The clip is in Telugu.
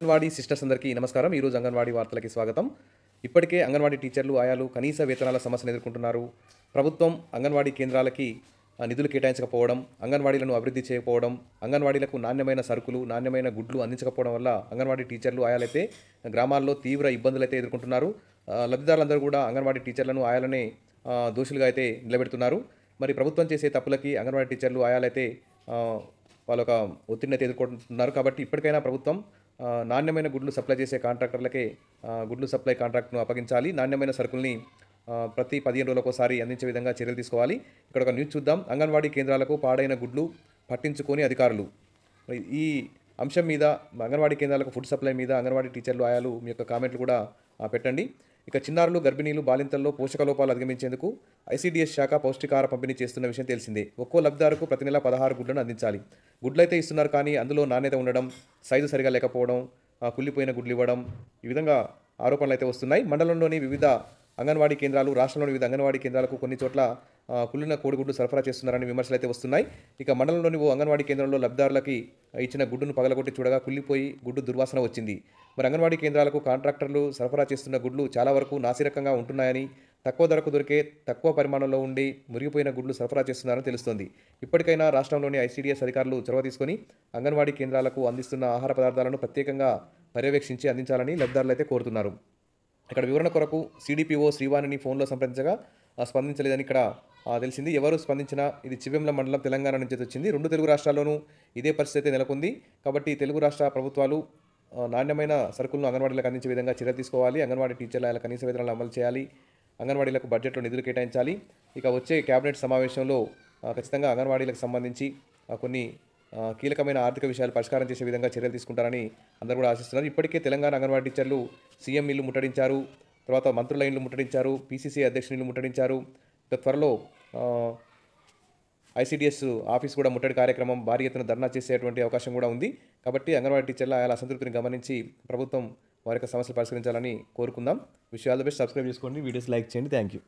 అంగన్వాడీ సిస్టర్స్ అందరికీ నమస్కారం. ఈరోజు అంగన్వాడీ వార్తలకి స్వాగతం. ఇప్పటికే అంగన్వాడీ టీచర్లు, ఆయాలు కనీస వేతనాల సమస్యను ఎదుర్కొంటున్నారు. ప్రభుత్వం అంగన్వాడీ కేంద్రాలకి నిధులు కేటాయించకపోవడం, అంగన్వాడీలను అభివృద్ధి చేయకపోవడం, అంగన్వాడీలకు నాణ్యమైన సరుకులు, నాణ్యమైన గుడ్లు అందించకపోవడం వల్ల అంగన్వాడీ టీచర్లు, ఆయాలైతే గ్రామాల్లో తీవ్ర ఇబ్బందులైతే ఎదుర్కొంటున్నారు. లబ్ధిదారులందరూ కూడా అంగన్వాడీ టీచర్లను, ఆయాలనే దోషులుగా అయితే నిలబెడుతున్నారు. మరి ప్రభుత్వం చేసే తప్పులకి అంగన్వాడీ టీచర్లు, ఆయాలైతే వాళ్ళొక ఒత్తిడిని అయితే ఎదుర్కొంటున్నారు. కాబట్టి ఇప్పటికైనా ప్రభుత్వం నాణ్యమైన గుడ్లు సప్లై చేసే కాంట్రాక్టర్లకే గుడ్లు సప్లై కాంట్రాక్ట్ను అప్పగించాలి. నాణ్యమైన సరుకుల్ని ప్రతి 15 రోజులకోసారి అందించే విధంగా చర్యలు తీసుకోవాలి. ఇక్కడ ఒక న్యూస్ చూద్దాం. అంగన్వాడీ కేంద్రాలకు పాడైన గుడ్లు పట్టించుకోని అధికారులు. ఈ అంశం మీద అంగన్వాడీ కేంద్రాలకు ఫుడ్ సప్లై మీద అంగన్వాడీ టీచర్లు, ఆయాలు మీ యొక్క కామెంట్లు కూడా పెట్టండి. ఇక చిన్నారులు, గర్భిణీలు, బాలింతల్లో పోషక లోపాలు అధిగమించేందుకు ఐసీడీఎస్ శాఖ పౌష్టికాహార పంపిణీ చేస్తున్న విషయం తెలిసిందే. ఒక్కో లబ్ధిదారుకు ప్రతి నెల 16 గుడ్లను అందించాలి. గుడ్లైతే ఇస్తున్నారు, కానీ అందులో నాణ్యత ఉండడం, సైజు సరిగా లేకపోవడం, కుళ్ళిపోయిన గుడ్లు ఇవ్వడం, ఈ విధంగా ఆరోపణలు అయితే వస్తున్నాయి. మండలంలోని వివిధ అంగన్వాడీ కేంద్రాలు, రాష్ట్రంలోని వివిధ అంగన్వాడీ కేంద్రాలకు కొన్ని చోట్ల కుళ్ళిన కోడిగుడ్లు సరఫరా చేస్తున్నారని విమర్శలు అయితే వస్తున్నాయి. ఇక మండలంలోని ఓ అంగన్వాడీ కేంద్రంలో లబ్ధిదారులకి ఇచ్చిన గుడ్డును పగలగొట్టి చూడగా కుళ్ళిపోయి గుడ్డు దుర్వాసన వచ్చింది. మరి అంగన్వాడీ కేంద్రాలకు కాంట్రాక్టర్లు సరఫరా చేస్తున్న గుడ్లు చాలా వరకు నాసిరకంగా ఉంటున్నాయని, తక్కువ ధరకు దొరికే, తక్కువ పరిమాణంలో ఉండి మురిగిపోయిన గుడ్లు సరఫరా చేస్తున్నారని తెలుస్తోంది. ఇప్పటికైనా రాష్ట్రంలోని ఐసీడీఎస్ అధికారులు చొరవ తీసుకొని అంగన్వాడీ కేంద్రాలకు అందిస్తున్న ఆహార పదార్థాలను ప్రత్యేకంగా పర్యవేక్షించి అందించాలని లబ్ధిదారులు అయితే కోరుతున్నారు. ఇక్కడ వివరణ కొరకు సిడిపిఓ శ్రీవాణిని ఫోన్లో సంప్రదించగా స్పందించలేదని ఇక్కడ తెలిసింది. ఎవరు స్పందించినా ఇది చివ్వెంల మండలం, తెలంగాణ నుంచి వచ్చింది. 2 తెలుగు రాష్ట్రాల్లోనూ ఇదే పరిస్థితి నెలకొంది. కాబట్టి తెలుగు రాష్ట్ర ప్రభుత్వాలు నాణ్యమైన సరుకులను అంగన్వాడీలకు అందించే విధంగా చర్యలు తీసుకోవాలి. అంగన్వాడీ టీచర్ల కనీస వేతనాలు అమలు చేయాలి. అంగన్వాడీలకు బడ్జెట్లో నిధులు కేటాయించాలి. ఇక వచ్చే కేబినెట్ సమావేశంలో ఖచ్చితంగా అంగన్వాడీలకు సంబంధించి కొన్ని కీలకమైన ఆర్థిక విషయాలు పరిష్కారం చేసే విధంగా చర్యలు తీసుకుంటారని అందరూ కూడా ఆశిస్తున్నారు. ఇప్పటికే తెలంగాణ అంగన్వాడీ టీచర్లు సీఎం ఇల్లు ముట్టడించారు, తర్వాత మంత్రుల ఇల్లు ముట్టడించారు, పీసీసీ అధ్యక్షుని ఇల్లు ముట్టడించారు. ఇక త్వరలో ఐసీడీఎస్ ఆఫీస్ కూడా ముట్టడి కార్యక్రమం, భారీ ఎత్తున ధర్నా చేసేటువంటి అవకాశం కూడా ఉంది. కాబట్టి అంగన్వాడీ టీచర్ల ఆయన అసంతృప్తిని గమనించి ప్రభుత్వం వారి యొక్క సమస్యలు పరిష్కరించాలని కోరుకుందాం. విషయాలు బెస్ట్. సబ్స్క్రైబ్ చేసుకోండి, వీడియోస్ లైక్ చేయండి. Thank you.